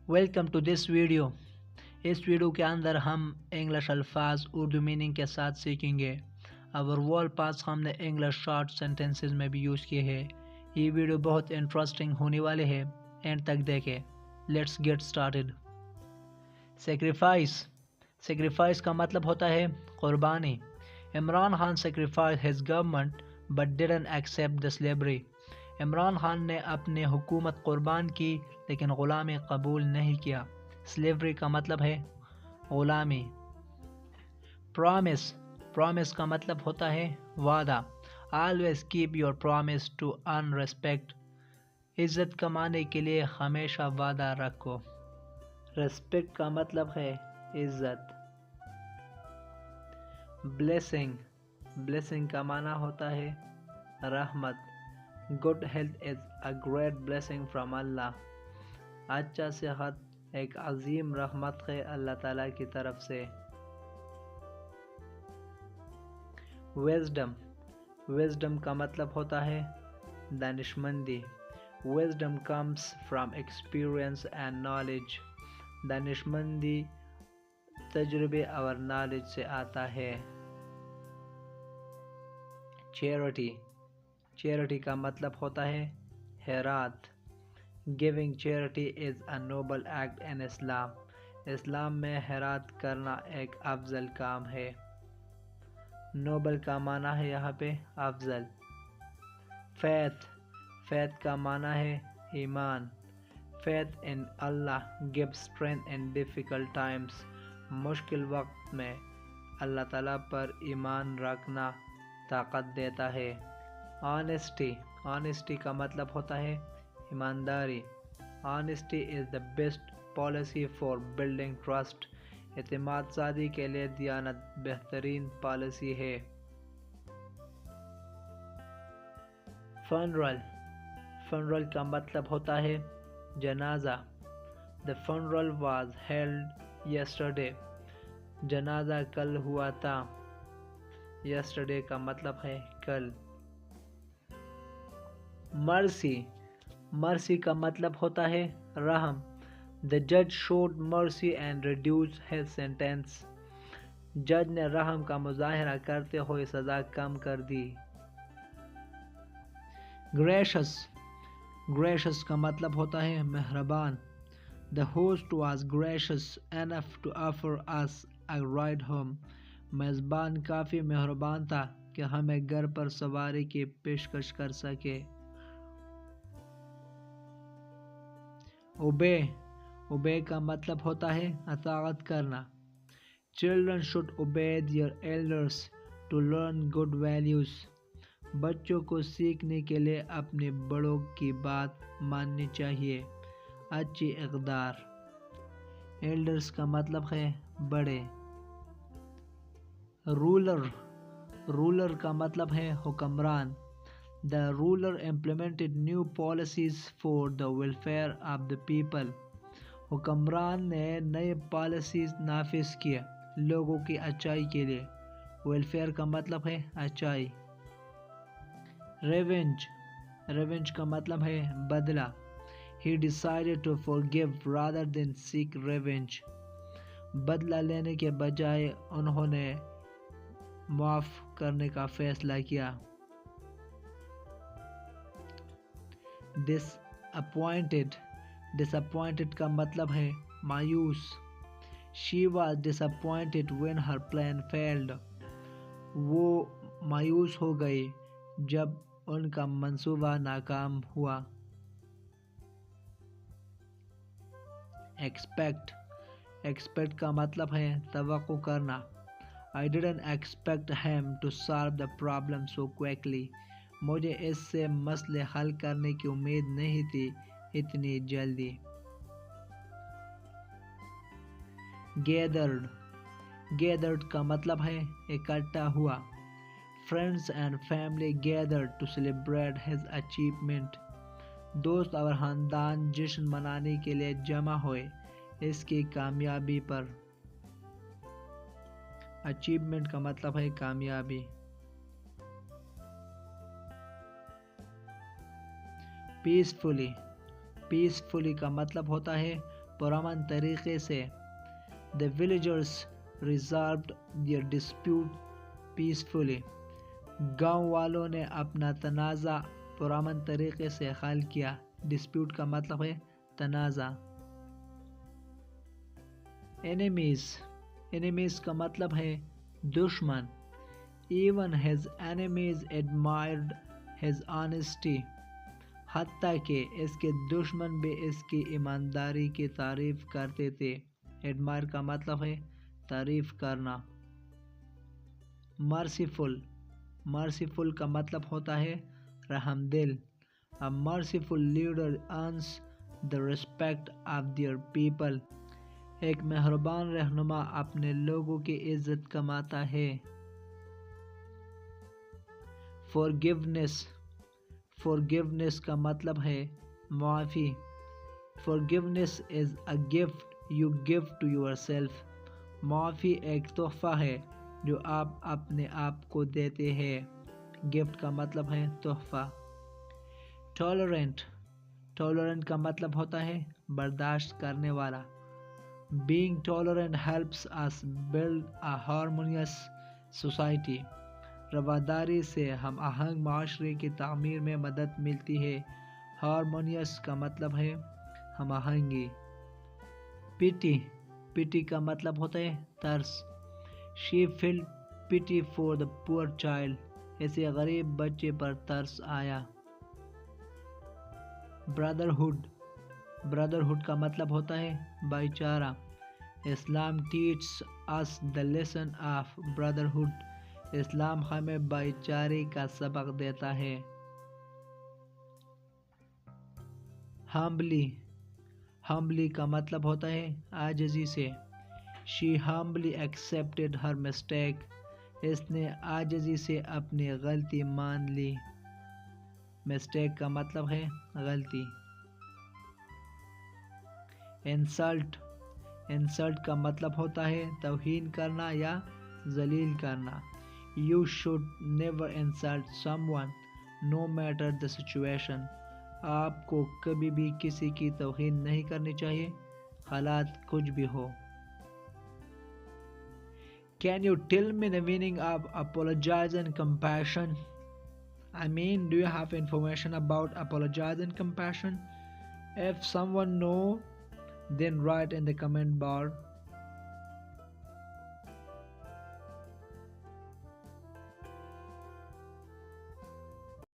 Welcome to this video. اس video کے اندر ہم انگلش الفاظ اردو میننگ کے ساتھ سیکھیں گے۔ اور وال پاس ہم نے انگلش شارٹ سینٹنسز میں بھی یوز کیے ہیں۔ یہ ویڈیو بہت انٹرسٹنگ ہونے والے ہے، اینڈ تک دیکھیں۔ Let's get started. سیکریفائس کا مطلب ہوتا ہے قربانی۔ Imran Khan sacrificed his government but didn't accept the slavery۔ Imran Khan نے اپنی حکومت قربان کی لیکن غلامی قبول نہیں کیا۔ سلیوری کا مطلب ہے غلامی۔ پرامس کا مطلب ہوتا ہے وعدہ۔ Always keep your promise to earn respect۔ عزت کمانے کے لیے ہمیشہ وعدہ رکھو۔ ریسپیکٹ کا مطلب ہے عزت۔ بلیسنگ کا معنی ہوتا ہے رحمت۔ Good health is a great blessing from Allah۔ اچھا صحت ایک عظیم رحمت ہے اللہ تعالیٰ کی طرف سے۔ Wisdom کا مطلب ہوتا ہے دانشمندی۔ Wisdom comes from experience and knowledge۔ دانشمندی تجربے اور نالج سے آتا ہے۔ چیریٹی کا مطلب ہوتا ہے خیرات۔ Giving charity is a noble act in Islam۔ اسلام میں خیرات کرنا ایک افضل کام ہے۔ نوبل کا معنی ہے یہاں پہ افضل۔ فیتھ کا معنی ہے ایمان۔ Faith in Allah gives strength in difficult times۔ مشکل وقت میں اللہ تعالیٰ پر ایمان رکھنا طاقت دیتا ہے۔ Honesty کا مطلب ہوتا ہے ایمانداری۔ Honesty is the best policy for building trust۔ اعتماد سازی کے لیے دیانت بہترین پالیسی ہے۔ Funeral کا مطلب ہوتا ہے جنازہ۔ The funeral was held yesterday۔ جنازہ کل ہوا تھا۔ Yesterday کا مطلب ہے کل۔ مرسی کا مطلب ہوتا ہے رحم۔ The judge showed mercy and reduced his sentence۔ جج نے رحم کا مظاہرہ کرتے ہوئے سزا کم کر دی۔ Gracious کا مطلب ہوتا ہے مہربان۔ The host was gracious enough to offer us a ride home۔ میزبان کافی مہربان تھا کہ ہمیں گھر پر سواری کی پیشکش کر سکے۔ Obey کا مطلب ہوتا ہے اطاعت کرنا۔ Children should obey their elders to learn good values۔ بچوں کو سیکھنے کے لیے اپنے بڑوں کی بات ماننی چاہیے۔ اچھی اقدار۔ ایلڈرز کا مطلب ہے بڑے۔ رولر کا مطلب ہے حکمران۔ The ruler implemented new policies for the welfare of the people۔ حکمران نے نئے پالیسیز نافذ کیے لوگوں کی اچائی کے لیے۔ ویلفیئر کا مطلب ہے اچائی۔ ریونج کا مطلب ہے بدلہ۔ He decided to forgive rather than seek revenge۔ بدلہ لینے کے بجائے انہوں نے معاف کرنے کا فیصلہ کیا۔ Disappointed کا مطلب ہے مایوس۔ She was disappointed when her plan failed۔ وہ مایوس ہو گئی جب ان کا منصوبہ ناکام ہوا۔ Expect کا مطلب ہے توقع کرنا۔ I didn't expect him to solve the problem so quickly۔ مجھے اس سے مسئلے حل کرنے کی امید نہیں تھی اتنی جلدی۔ Gathered کا مطلب ہے اکٹھا ہوا۔ Friends and family gathered to celebrate his achievement۔ دوست اور خاندان جشن منانے کے لیے جمع ہوئے اس کی کامیابی پر۔ اچیومنٹ کا مطلب ہے کامیابی۔ پیسفلی کا مطلب ہوتا ہے پرامن طریقے سے. The villagers resolved their dispute peacefully. گاؤں والوں نے اپنا تنازع پرامن طریقے سے حل کیا. ڈسپیوٹ کا مطلب ہے تنازع. Enemies کا مطلب ہے دشمن. Even his enemies admired his honesty. حتیٰ کہ اس کے دشمن بھی اس کی ایمانداری کی تعریف کرتے تھے. ایڈمائر کا مطلب ہے تعریف کرنا. مرسیفل کا مطلب ہوتا ہے رحم دل. A merciful leader earns the respect of their people. ایک مہربان رہنما اپنے لوگوں کی عزت کماتا ہے. Forgiveness کا مطلب ہے معافی. Forgiveness is a gift you give to yourself. معافی ایک تحفہ ہے جو آپ اپنے آپ کو دیتے ہیں. گفٹ کا مطلب ہے تحفہ. Tolerant کا مطلب ہوتا ہے برداشت کرنے والا. Being tolerant helps us build a harmonious society. رواداری سے ہم آہنگ معاشرے کی تعمیر میں مدد ملتی ہے. Harmonious کا مطلب ہے ہم آہنگی. Pity کا مطلب ہوتا ہے ترس. She felt pity for the poor child. اسے غریب بچے پر ترس آیا. Brotherhood کا مطلب ہوتا ہے بھائی چارہ. اسلام teaches us the lesson of brotherhood. اسلام ہمیں بھائی چارے کا سبق دیتا ہے. Humbly کا مطلب ہوتا ہے عاجزی سے. She humbly accepted her mistake. اس نے عاجزی سے اپنی غلطی مان لی. مسٹیک کا مطلب ہے غلطی. انسلٹ کا مطلب ہوتا ہے توہین کرنا یا ذلیل کرنا. You should never insult someone no matter the situation. آپ کو کبھی بھی کسی کی توہین نہیں کرنی چاہیے حالات کچھ بھی ہو. Can you tell me the meaning of apologize and compassion? Do you have information about apologize and compassion? If someone knows, then write in the comment bar.